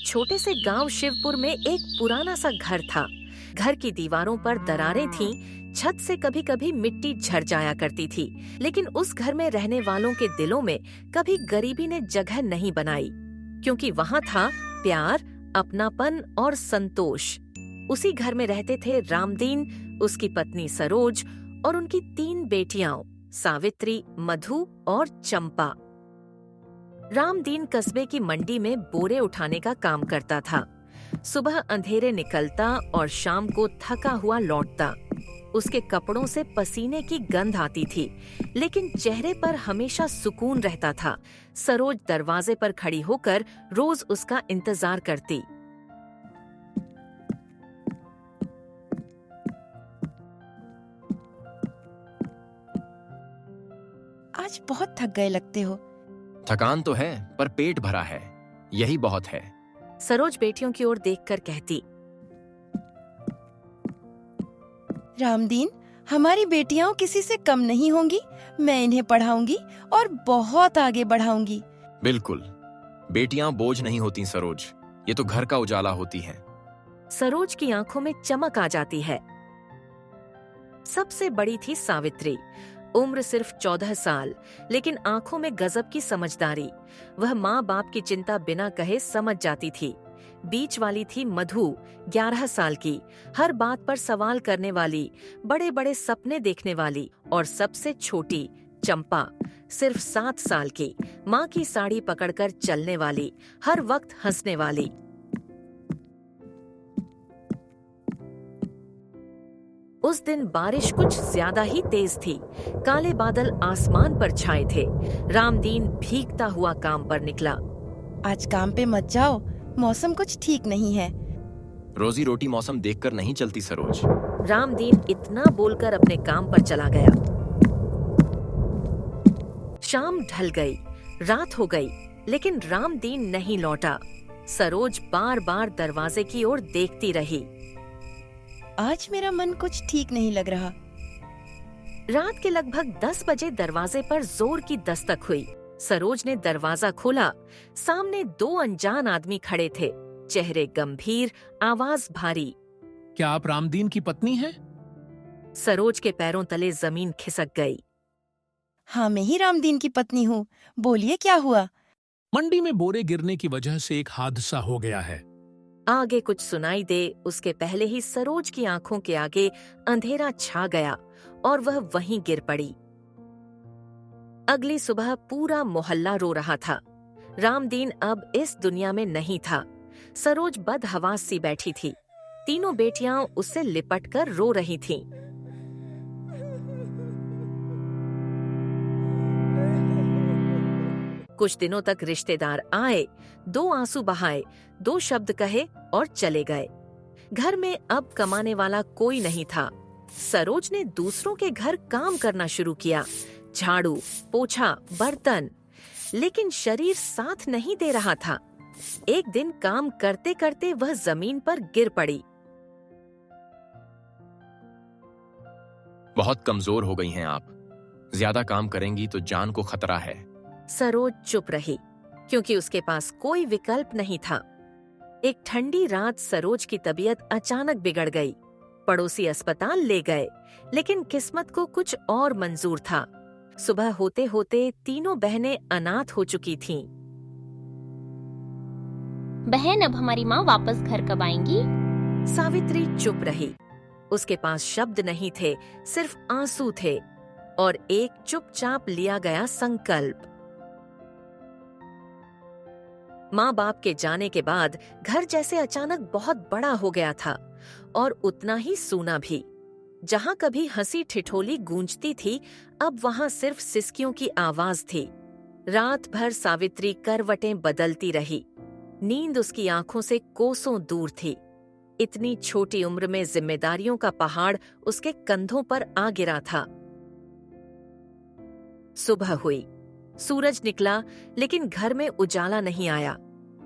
छोटे से गांव शिवपुर में एक पुराना सा घर था। घर की दीवारों पर दरारें थीं, छत से कभी कभी मिट्टी झड़ जाया करती थी, लेकिन उस घर में रहने वालों के दिलों में कभी गरीबी ने जगह नहीं बनाई, क्योंकि वहाँ था प्यार, अपनापन और संतोष। उसी घर में रहते थे रामदीन, उसकी पत्नी सरोज और उनकी 3 बेटियां सावित्री, मधु और चंपा। रामदीन कस्बे की मंडी में बोरे उठाने का काम करता था। सुबह अंधेरे निकलता और शाम को थका हुआ लौटता। उसके कपड़ों से पसीने की गंध आती थी, लेकिन चेहरे पर हमेशा सुकून रहता था। सरोज दरवाजे पर खड़ी होकर रोज उसका इंतजार करती। आज बहुत थक गए लगते हो। थकान तो है, पर पेट भरा है, यही बहुत है। सरोज बेटियों की ओर देखकर कहती। रामदीन, हमारी बेटियां किसी से कम नहीं होंगी। मैं इन्हें पढ़ाऊंगी और बहुत आगे बढ़ाऊंगी। बिल्कुल, बेटियां बोझ नहीं होती सरोज, ये तो घर का उजाला होती हैं। सरोज की आंखों में चमक आ जाती है। सबसे बड़ी थी सावित्री, उम्र सिर्फ 14 साल, लेकिन आंखों में गजब की समझदारी। वह माँ बाप की चिंता बिना कहे समझ जाती थी। बीच वाली थी मधु, 11 साल की, हर बात पर सवाल करने वाली, बड़े बड़े सपने देखने वाली। और सबसे छोटी चंपा, सिर्फ 7 साल की, माँ की साड़ी पकड़कर चलने वाली, हर वक्त हंसने वाली। उस दिन बारिश कुछ ज्यादा ही तेज थी। काले बादल आसमान पर छाए थे। रामदीन भीगता हुआ काम पर निकला। आज काम पे मत जाओ, मौसम कुछ ठीक नहीं है। रोजी रोटी मौसम देखकर नहीं चलती सरोज। रामदीन इतना बोलकर अपने काम पर चला गया। शाम ढल गई, रात हो गई, लेकिन रामदीन नहीं लौटा। सरोज बार बार दरवाजे की ओर देखती रही। आज मेरा मन कुछ ठीक नहीं लग रहा। रात के लगभग 10 बजे दरवाजे पर जोर की दस्तक हुई। सरोज ने दरवाजा खोला। सामने 2 अनजान आदमी खड़े थे, चेहरे गंभीर, आवाज भारी। क्या आप रामदीन की पत्नी हैं? सरोज के पैरों तले जमीन खिसक गई। हाँ, मैं ही रामदीन की पत्नी हूँ। बोलिए, क्या हुआ? मंडी में बोरे गिरने की वजह से एक हादसा हो गया है। आगे कुछ सुनाई दे उसके पहले ही सरोज की आंखों के आगे अंधेरा छा गया और वह वहीं गिर पड़ी। अगली सुबह पूरा मोहल्ला रो रहा था। रामदीन अब इस दुनिया में नहीं था। सरोज बदहवास सी बैठी थी। तीनों बेटियां उससे लिपटकर रो रही थीं। कुछ दिनों तक रिश्तेदार आए, 2 आंसू बहाए, 2 शब्द कहे और चले गए। घर में अब कमाने वाला कोई नहीं था। सरोज ने दूसरों के घर काम करना शुरू किया, झाड़ू, पोछा, बर्तन, लेकिन शरीर साथ नहीं दे रहा था। एक दिन काम करते करते वह जमीन पर गिर पड़ी। बहुत कमजोर हो गई हैं आप, ज्यादा काम करेंगी तो जान को खतरा है। सरोज चुप रही, क्योंकि उसके पास कोई विकल्प नहीं था। एक ठंडी रात सरोज की तबीयत अचानक बिगड़ गई। पड़ोसी अस्पताल ले गए, लेकिन किस्मत को कुछ और मंजूर था। सुबह होते होते तीनों बहनें अनाथ हो चुकी थीं। बहन, अब हमारी माँ वापस घर कब आएंगी? सावित्री चुप रही। उसके पास शब्द नहीं थे, सिर्फ आंसू थे और एक चुपचाप लिया गया संकल्प। माँ बाप के जाने के बाद घर जैसे अचानक बहुत बड़ा हो गया था और उतना ही सूना भी। जहाँ कभी हंसी ठिठोली गूंजती थी, अब वहाँ सिर्फ सिसकियों की आवाज थी। रात भर सावित्री करवटें बदलती रही। नींद उसकी आंखों से कोसों दूर थी। इतनी छोटी उम्र में जिम्मेदारियों का पहाड़ उसके कंधों पर आ गिरा था। सुबह हुई, सूरज निकला, लेकिन घर में उजाला नहीं आया।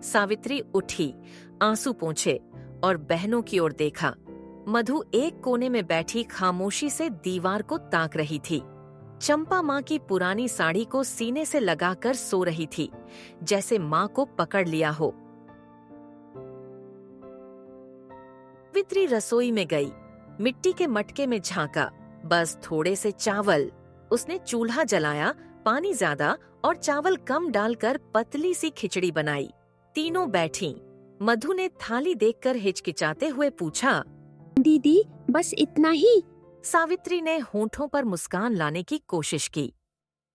सावित्री उठी, आंसू पोंछे और बहनों की ओर देखा। मधु एक कोने में बैठी खामोशी से दीवार को ताक रही थी। चंपा माँ की पुरानी साड़ी को सीने से लगाकर सो रही थी, जैसे माँ को पकड़ लिया हो। सावित्री रसोई में गई, मिट्टी के मटके में झांका, बस थोड़े से चावल। उसने चूल्हा जलाया, पानी ज्यादा और चावल कम डालकर पतली सी खिचड़ी बनाई। तीनों बैठीं। मधु ने थाली देखकर हिचकिचाते हुए पूछा, दीदी बस इतना ही? सावित्री ने होठों पर मुस्कान लाने की कोशिश की।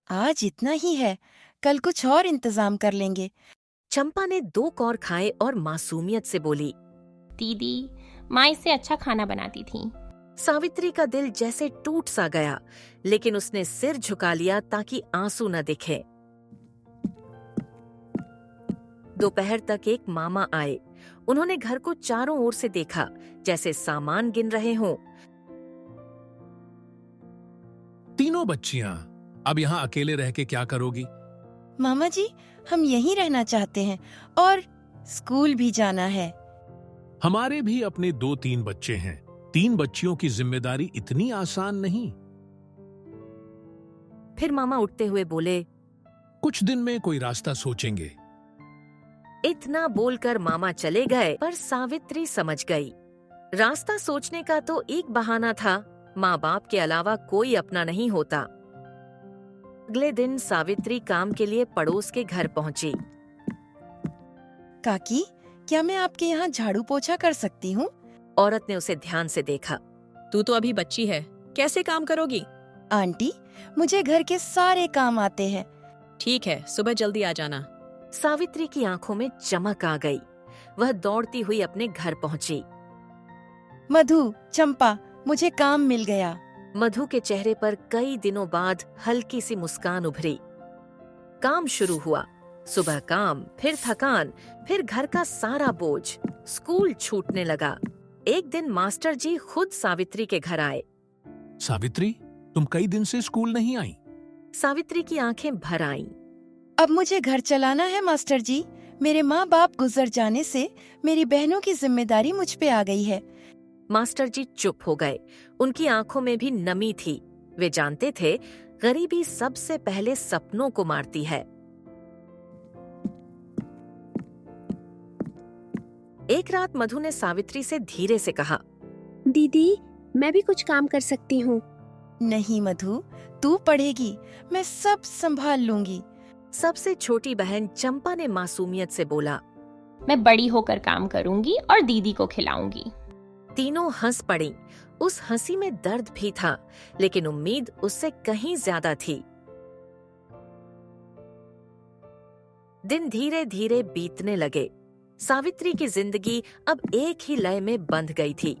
आज इतना ही है, कल कुछ और इंतजाम कर लेंगे। चंपा ने 2 कौर खाए और मासूमियत से बोली, दीदी माँ इससे अच्छा खाना बनाती थी। सावित्री का दिल जैसे टूट सा गया, लेकिन उसने सिर झुका लिया ताकि आंसू न दिखे। दोपहर तक एक मामा आए। उन्होंने घर को चारों ओर से देखा, जैसे सामान गिन रहे हों। तीनों बच्चियां अब यहाँ अकेले रह के क्या करोगी? मामा जी, हम यहीं रहना चाहते हैं और स्कूल भी जाना है। हमारे भी अपने 2-3 बच्चे हैं। 3 बच्चियों की जिम्मेदारी इतनी आसान नहीं। फिर मामा उठते हुए बोले, कुछ दिन में कोई रास्ता सोचेंगे। इतना बोलकर मामा चले गए, पर सावित्री समझ गई। रास्ता सोचने का तो एक बहाना था, माँ बाप के अलावा कोई अपना नहीं होता। अगले दिन सावित्री काम के लिए पड़ोस के घर पहुंची। काकी, क्या मैं आपके यहाँ झाड़ू पोछा कर सकती हूँ? औरत ने उसे ध्यान से देखा। तू तो अभी बच्ची है, कैसे काम करोगी? आंटी, मुझे घर के सारे काम आते हैं। ठीक है, सुबह जल्दी आ जाना। सावित्री की आंखों में चमक आ गई। वह दौड़ती हुई अपने घर पहुंची। मधु, चंपा, मुझे काम मिल गया। मधु के चेहरे पर कई दिनों बाद हल्की सी मुस्कान उभरी। काम शुरू हुआ। सुबह काम, फिर थकान, फिर घर का सारा बोझ। स्कूल छूटने लगा। एक दिन मास्टर जी खुद सावित्री के घर आए। सावित्री, तुम कई दिन से स्कूल नहीं आई। सावित्री की आंखें भर आईं। अब मुझे घर चलाना है मास्टर जी। मेरे माँ बाप गुजर जाने से मेरी बहनों की जिम्मेदारी मुझ पे आ गई है। मास्टर जी चुप हो गए। उनकी आंखों में भी नमी थी। वे जानते थे, गरीबी सबसे पहले सपनों को मारती है। एक रात मधु ने सावित्री से धीरे से कहा, दीदी मैं भी कुछ काम कर सकती हूँ। नहीं मधु, तू पढ़ेगी, मैं सब संभाल लूंगी। सबसे छोटी बहन चंपा ने मासूमियत से बोला, मैं बड़ी होकर काम करूंगी और दीदी को खिलाऊंगी। तीनों हंस पड़ी। उस हंसी में दर्द भी था, लेकिन उम्मीद उससे कहीं ज्यादा थी। दिन धीरे धीरे बीतने लगे। सावित्री की जिंदगी अब एक ही लय में बंध गई थी।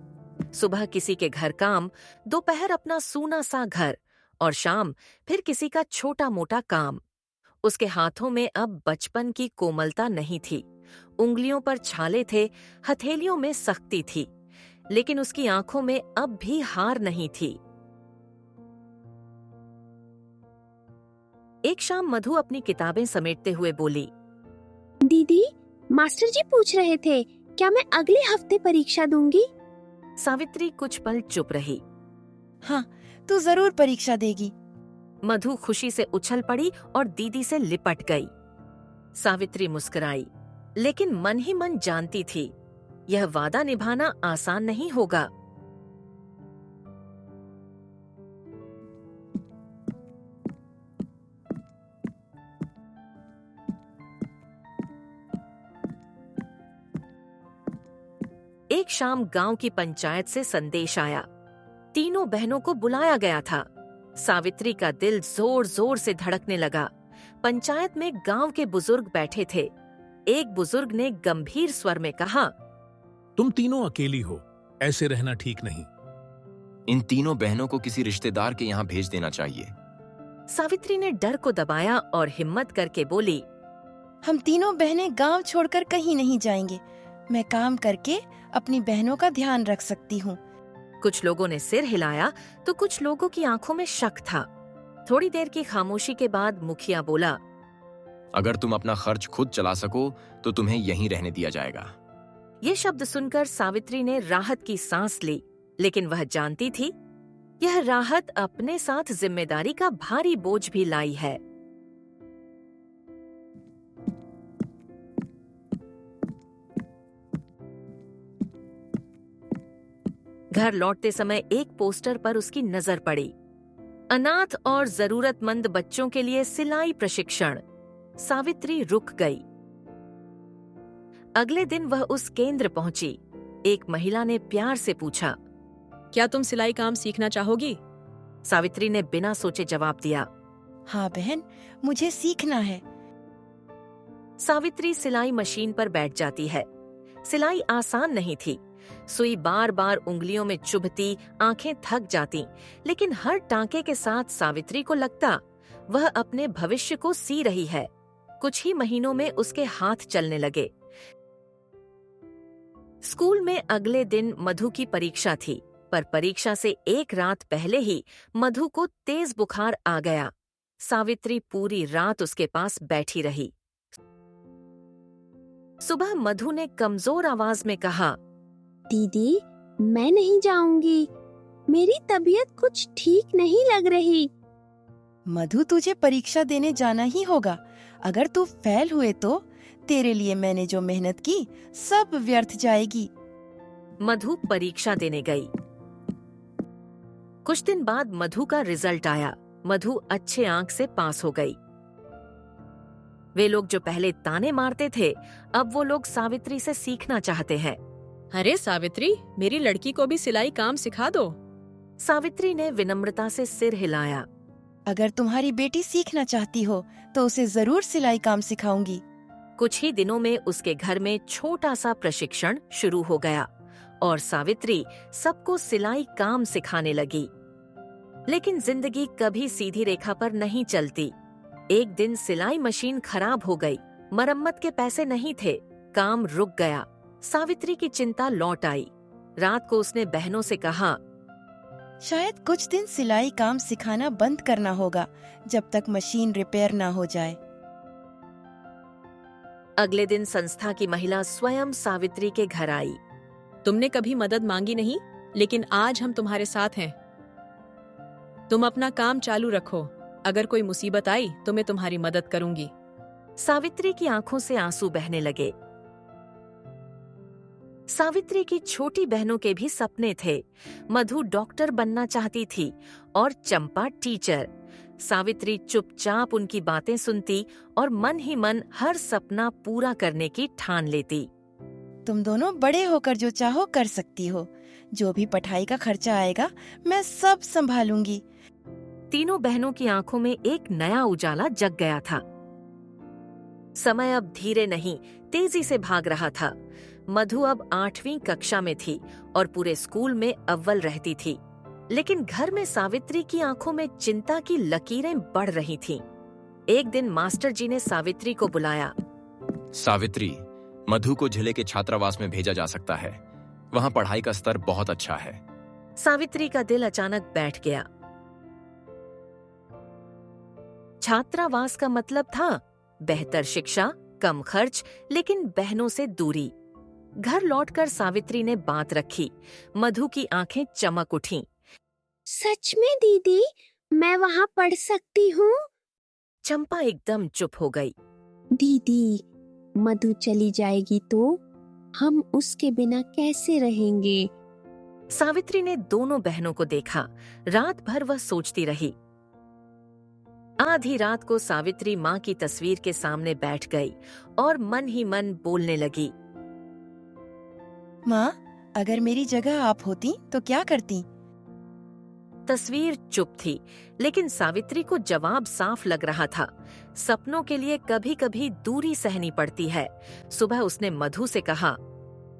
सुबह किसी के घर काम, दोपहर अपना सूना सा घर और शाम फिर किसी का छोटा मोटा काम। उसके हाथों में अब बचपन की कोमलता नहीं थी। उंगलियों पर छाले थे, हथेलियों में सख्ती थी, लेकिन उसकी आंखों में अब भी हार नहीं थी। एक शाम मधु अपनी किताबें समेटते हुए बोली, दीदी मास्टर जी पूछ रहे थे क्या मैं अगले हफ्ते परीक्षा दूंगी? सावित्री कुछ पल चुप रही। हाँ, तू जरूर परीक्षा देगी। मधु खुशी से उछल पड़ी और दीदी से लिपट गई। सावित्री मुस्कुराई, लेकिन मन ही मन जानती थी, यह वादा निभाना आसान नहीं होगा। एक शाम गांव की पंचायत से संदेश आया। तीनों बहनों को बुलाया गया था। सावित्री का दिल जोर जोर से धड़कने लगा। पंचायत में गांव के बुजुर्ग बैठे थे। एक बुजुर्ग ने गंभीर स्वर में कहा, तुम तीनों अकेली हो, ऐसे रहना ठीक नहीं। इन तीनों बहनों को किसी रिश्तेदार के यहाँ भेज देना चाहिए। सावित्री ने डर को दबाया और हिम्मत करके बोली, हम तीनों बहनें गांव छोड़कर कहीं नहीं जाएंगे। मैं काम करके अपनी बहनों का ध्यान रख सकती हूँ। कुछ लोगों ने सिर हिलाया तो कुछ लोगों की आंखों में शक था। थोड़ी देर की खामोशी के बाद मुखिया बोला, अगर तुम अपना खर्च खुद चला सको तो तुम्हें यहीं रहने दिया जाएगा। ये शब्द सुनकर सावित्री ने राहत की सांस ली, लेकिन वह जानती थी, यह राहत अपने साथ जिम्मेदारी का भारी बोझ भी लाई है। घर लौटते समय एक पोस्टर पर उसकी नजर पड़ी, अनाथ और जरूरतमंद बच्चों के लिए सिलाई प्रशिक्षण। सावित्री रुक गई। अगले दिन वह उस केंद्र पहुंची। एक महिला ने प्यार से पूछा, क्या तुम सिलाई काम सीखना चाहोगी? सावित्री ने बिना सोचे जवाब दिया। हाँ बहन, मुझे सीखना है। सावित्री सिलाई मशीन पर बैठ जाती है। सिलाई आसान नहीं थी। सुई बार बार उंगलियों में चुभती, आंखें थक जाती, लेकिन हर टांके के साथ सावित्री को लगता वह अपने भविष्य को सी रही है। कुछ ही महीनों में उसके हाथ चलने लगे। स्कूल में अगले दिन मधु की परीक्षा थी, पर परीक्षा से एक रात पहले ही मधु को तेज बुखार आ गया। सावित्री पूरी रात उसके पास बैठी रही। सुबह मधु ने कमजोर आवाज में कहा, दीदी, मैं नहीं जाऊंगी। मेरी तबीयत कुछ ठीक नहीं लग रही। मधु, तुझे परीक्षा देने जाना ही होगा। अगर तू फेल हुए तो तेरे लिए मैंने जो मेहनत की सब व्यर्थ जाएगी। मधु परीक्षा देने गई। कुछ दिन बाद मधु का रिजल्ट आया। मधु अच्छे अंक से पास हो गई। वे लोग जो पहले ताने मारते थे, अब वो लोग सावित्री से सीखना चाहते हैं। अरे सावित्री, मेरी लड़की को भी सिलाई काम सिखा दो। सावित्री ने विनम्रता से सिर हिलाया। अगर तुम्हारी बेटी सीखना चाहती हो तो उसे जरूर सिलाई काम सिखाऊंगी। कुछ ही दिनों में उसके घर में छोटा सा प्रशिक्षण शुरू हो गया और सावित्री सबको सिलाई काम सिखाने लगी। लेकिन जिंदगी कभी सीधी रेखा पर नहीं चलती। एक दिन सिलाई मशीन खराब हो गई। मरम्मत के पैसे नहीं थे। काम रुक गया। सावित्री की चिंता लौट आई। रात को उसने बहनों से कहा, शायद कुछ दिन सिलाई काम सिखाना बंद करना होगा जब तक मशीन रिपेयर ना हो जाए। अगले दिन संस्था की महिला स्वयं सावित्री के घर आई। तुमने कभी मदद मांगी नहीं, लेकिन आज हम तुम्हारे साथ हैं। तुम अपना काम चालू रखो। अगर कोई मुसीबत आई तो मैं तुम्हारी मदद करूंगी। सावित्री की आंखों से आंसू बहने लगे। सावित्री की छोटी बहनों के भी सपने थे। मधु डॉक्टर बनना चाहती थी और चंपा टीचर। सावित्री चुपचाप उनकी बातें सुनती और मन ही मन हर सपना पूरा करने की ठान लेती। तुम दोनों बड़े होकर जो चाहो कर सकती हो। जो भी पढ़ाई का खर्चा आएगा मैं सब संभालूंगी। तीनों बहनों की आंखों में एक नया उजाला जग गया था। समय अब धीरे नहीं, तेजी से भाग रहा था। मधु अब 8वीं कक्षा में थी और पूरे स्कूल में अव्वल रहती थी। लेकिन घर में सावित्री की आंखों में चिंता की लकीरें बढ़ रही थीं। एक दिन मास्टर जी ने सावित्री को बुलाया। सावित्री, मधु को जिले के छात्रावास में भेजा जा सकता है। वहाँ पढ़ाई का स्तर बहुत अच्छा है। सावित्री का दिल अचानक बैठ गया। छात्रावास का मतलब था बेहतर शिक्षा, कम खर्च, लेकिन बहनों से दूरी। घर लौटकर सावित्री ने बात रखी। मधु की आंखें चमक उठीं। सच में दीदी, मैं वहाँ पढ़ सकती हूँ? चंपा एकदम चुप हो गई। दीदी, मधु चली जाएगी तो हम उसके बिना कैसे रहेंगे? सावित्री ने दोनों बहनों को देखा। रात भर वह सोचती रही। आधी रात को सावित्री माँ की तस्वीर के सामने बैठ गई और मन ही मन बोलने लगी। माँ, अगर मेरी जगह आप होती तो क्या करती? तस्वीर चुप थी, लेकिन सावित्री को जवाब साफ लग रहा था। सपनों के लिए कभी कभी दूरी सहनी पड़ती है। सुबह उसने मधु से कहा,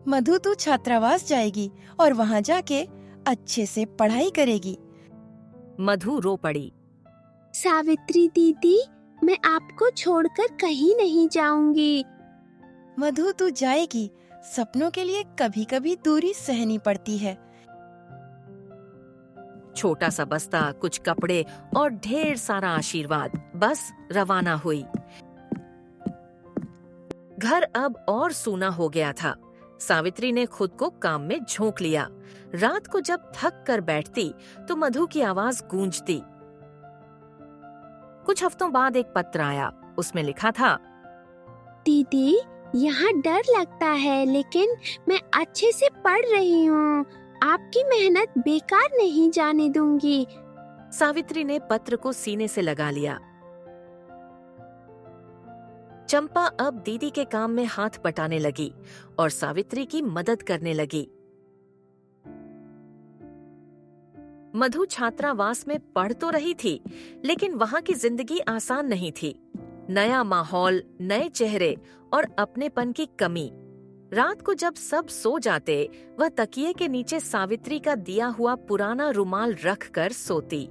मधु, तू छात्रावास जाएगी और वहाँ जाके अच्छे से पढ़ाई करेगी। मधु रो पड़ी। सावित्री दीदी, मैं आपको छोड़कर कहीं नहीं जाऊंगी। मधु, तू जाएगी। सपनों के लिए कभी कभी दूरी सहनी पड़ती है। छोटा सा बस्ता, कुछ कपड़े और ढेर सारा आशीर्वाद, बस रवाना हुई। घर अब और सूना हो गया था। सावित्री ने खुद को काम में झोंक लिया। रात को जब थक कर बैठती तो मधु की आवाज गूंजती। कुछ हफ्तों बाद एक पत्र आया। उसमें लिखा था, दीदी, यहाँ डर लगता है, लेकिन मैं अच्छे से पढ़ रही हूँ। आपकी मेहनत बेकार नहीं जाने दूंगी। सावित्री ने पत्र को सीने से लगा लिया। चंपा अब दीदी के काम में हाथ बटाने लगी और सावित्री की मदद करने लगी। मधु छात्रावास में पढ़ तो रही थी, लेकिन वहां की जिंदगी आसान नहीं थी। नया माहौल, नए चेहरे और अपनेपन की कमी। रात को जब सब सो जाते, वह तकिए के नीचे सावित्री का दिया हुआ पुराना रुमाल रखकर सोती।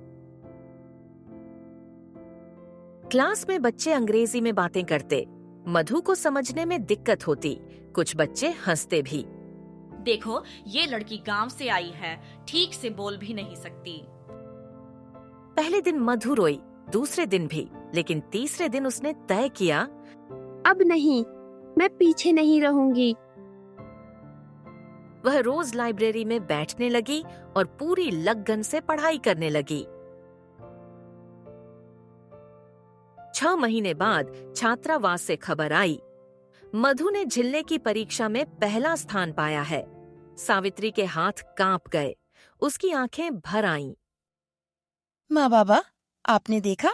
क्लास में बच्चे अंग्रेजी में बातें करते। मधु को समझने में दिक्कत होती। कुछ बच्चे हंसते भी। देखो, ये लड़की गांव से आई है, ठीक से बोल भी नहीं सकती। पहले दिन मधु रोई, दूसरे दिन भी, लेकिन तीसरे दिन उसने तय किया, अब नहीं, मैं पीछे नहीं रहूंगी। वह रोज लाइब्रेरी में बैठने लगी और पूरी लगन से पढ़ाई करने लगी। 6 महीने बाद छात्रावास से खबर आई, मधु ने झिल्ले की परीक्षा में पहला स्थान पाया है। सावित्री के हाथ कांप गए, उसकी आंखें भर आईं। माँ बाबा, आपने देखा,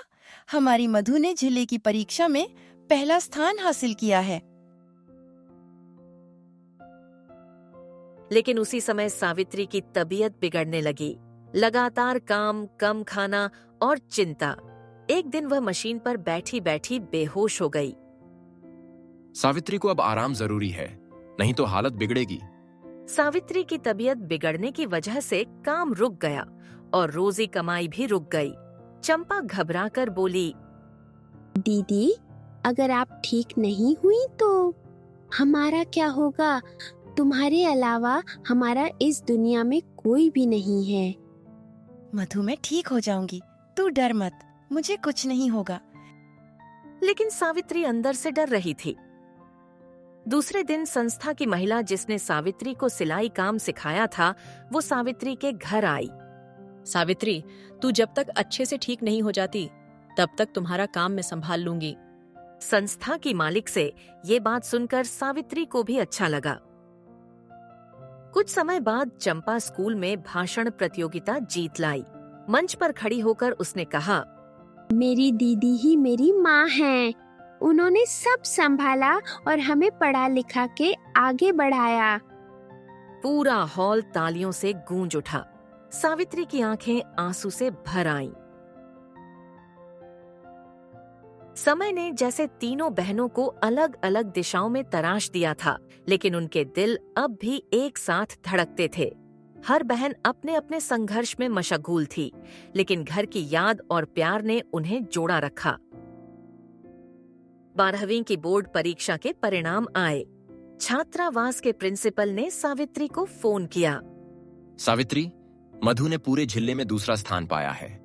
हमारी मधु ने झिल्ले की परीक्षा में पहला स्थान हासिल किया है। लेकिन उसी समय सावित्री की तबीयत बिगड़ने लगी। लगातार काम, कम खाना और चिंता। एक दिन वह मशीन पर बैठी बैठी बेहोश हो गई। सावित्री को अब आराम जरूरी है, नहीं तो हालत बिगड़ेगी। सावित्री की तबीयत बिगड़ने की वजह से काम रुक गया और रोजी कमाई भी रुक गई। चंपा घबराकर बोली, दीदी, अगर आप ठीक नहीं हुई तो हमारा क्या होगा? तुम्हारे अलावा हमारा इस दुनिया में कोई भी नहीं है। मधु, मैं ठीक हो जाऊंगी, तू डर मत, मुझे कुछ नहीं होगा। लेकिन सावित्री अंदर से डर रही थी। दूसरे दिन संस्था की महिला जिसने सावित्री को सिलाई काम सिखाया था, वो सावित्री के घर आई। सावित्री, तू जब तक अच्छे से ठीक नहीं हो जाती, तब तक तुम्हारा काम मैं संभाल लूंगी। संस्था की मालिक से ये बात सुनकर सावित्री को भी अच्छा लगा। कुछ समय बाद चंपा स्कूल में भाषण प्रतियोगिता जीत लाई। मंच पर खड़ी होकर उसने कहा, मेरी दीदी ही मेरी माँ है। उन्होंने सब संभाला और हमें पढ़ा लिखा के आगे बढ़ाया। पूरा हॉल तालियों से गूंज उठा। सावित्री की आंखें आंसू से भर आईं। समय ने जैसे तीनों बहनों को अलग अलग दिशाओं में तराश दिया था, लेकिन उनके दिल अब भी एक साथ धड़कते थे। हर बहन अपने अपने संघर्ष में मशगूल थी, लेकिन घर की याद और प्यार ने उन्हें जोड़ा रखा। 12वीं की बोर्ड परीक्षा के परिणाम आए। छात्रावास के प्रिंसिपल ने सावित्री को फोन किया। सावित्री, मधु ने पूरे जिले में दूसरा स्थान पाया है।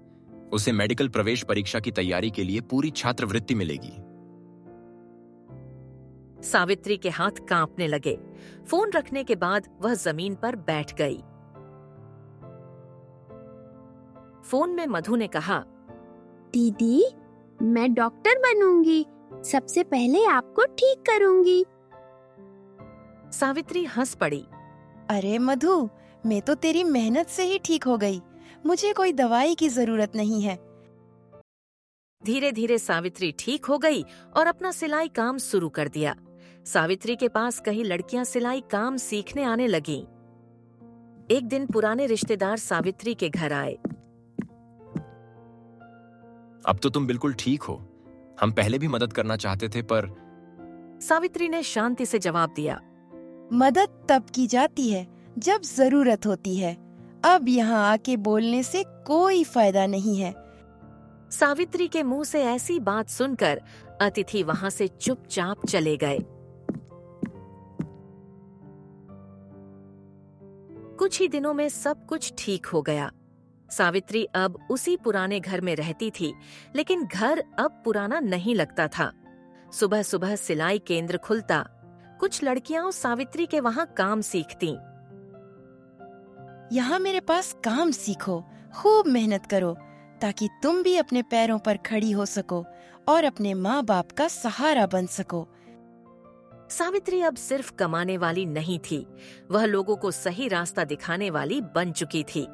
उसे मेडिकल प्रवेश परीक्षा की तैयारी के लिए पूरी छात्रवृत्ति मिलेगी। सावित्री के हाथ कांपने लगे। फोन रखने के बाद वह जमीन पर बैठ गई। फोन में मधु ने कहा, दीदी, मैं डॉक्टर बनूंगी। सबसे पहले आपको ठीक करूंगी। सावित्री हंस पड़ी। अरे मधु, मैं तो तेरी मेहनत से ही ठीक हो गई। मुझे कोई दवाई की जरूरत नहीं है। धीरे धीरे सावित्री ठीक हो गई और अपना सिलाई काम शुरू कर दिया। सावित्री के पास कई लड़कियां सिलाई काम सीखने आने लगीं। एक दिन पुराने रिश्तेदार सावित्री के घर आए। अब तो तुम बिल्कुल ठीक हो। हम पहले भी मदद करना चाहते थे, पर सावित्री ने शांति से जवाब दिया, मदद तब की जाती है जब जरूरत होती है। अब यहाँ आके बोलने से कोई फायदा नहीं है। सावित्री के मुंह से ऐसी बात सुनकर अतिथि वहां से चुपचाप चले गए। कुछ ही दिनों में सब कुछ ठीक हो गया। सावित्री अब उसी पुराने घर में रहती थी, लेकिन घर अब पुराना नहीं लगता था। सुबह सुबह सिलाई केंद्र खुलता। कुछ लड़कियां सावित्री के वहां काम सीखती। यहाँ मेरे पास काम सीखो, खूब मेहनत करो, ताकि तुम भी अपने पैरों पर खड़ी हो सको और अपने माँ बाप का सहारा बन सको। सावित्री अब सिर्फ कमाने वाली नहीं थी, वह लोगों को सही रास्ता दिखाने वाली बन चुकी थी।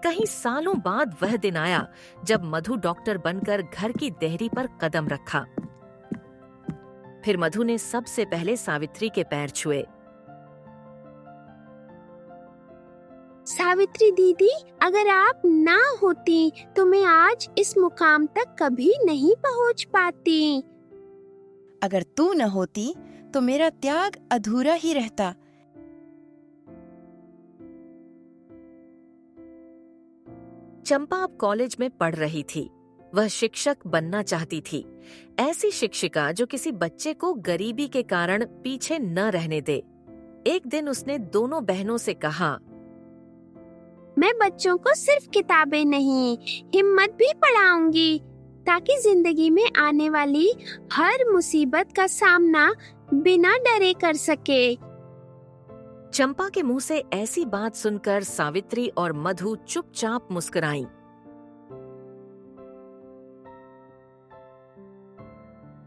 कई सालों बाद वह दिन आया जब मधु डॉक्टर बनकर घर की देहरी पर कदम रखा। फिर मधु ने सबसे पहले सावित्री के पैर छुए। सावित्री दीदी, अगर आप ना होती तो मैं आज इस मुकाम तक कभी नहीं पहुंच पाती। अगर तू न होती तो मेरा त्याग अधूरा ही रहता। चंपा अब कॉलेज में पढ़ रही थी। वह शिक्षक बनना चाहती थी, ऐसी शिक्षिका जो किसी बच्चे को गरीबी के कारण पीछे न रहने दे। एक दिन उसने दोनों बहनों से कहा, मैं बच्चों को सिर्फ किताबें नहीं, हिम्मत भी पढ़ाऊंगी, ताकि जिंदगी में आने वाली हर मुसीबत का सामना बिना डरे कर सके। चंपा के मुंह से ऐसी बात सुनकर सावित्री और मधु चुपचाप मुस्कुराईं।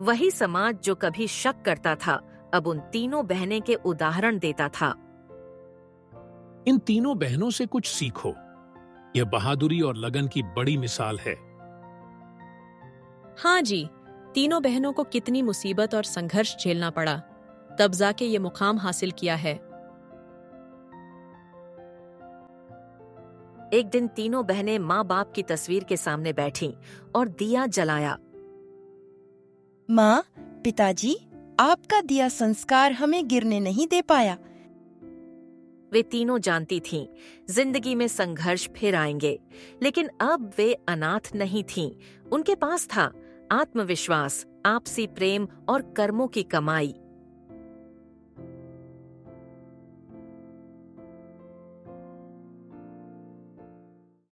वही समाज जो कभी शक करता था, अब उन तीनों बहनें के उदाहरण देता था। इन तीनों बहनों से कुछ सीखो। यह बहादुरी और लगन की बड़ी मिसाल है। हाँ जी, तीनों बहनों को कितनी मुसीबत और संघर्ष झेलना पड़ा, तब जाके ये मुकाम हासिल किया है। एक दिन तीनों बहनें माँ बाप की तस्वीर के सामने बैठीं और दिया जलाया। माँ, पिताजी, आपका दिया संस्कार हमें गिरने नहीं दे पाया। वे तीनों जानती थीं, जिंदगी में संघर्ष फिर आएंगे, लेकिन अब वे अनाथ नहीं थीं। उनके पास था आत्मविश्वास, आपसी प्रेम और कर्मों की कमाई।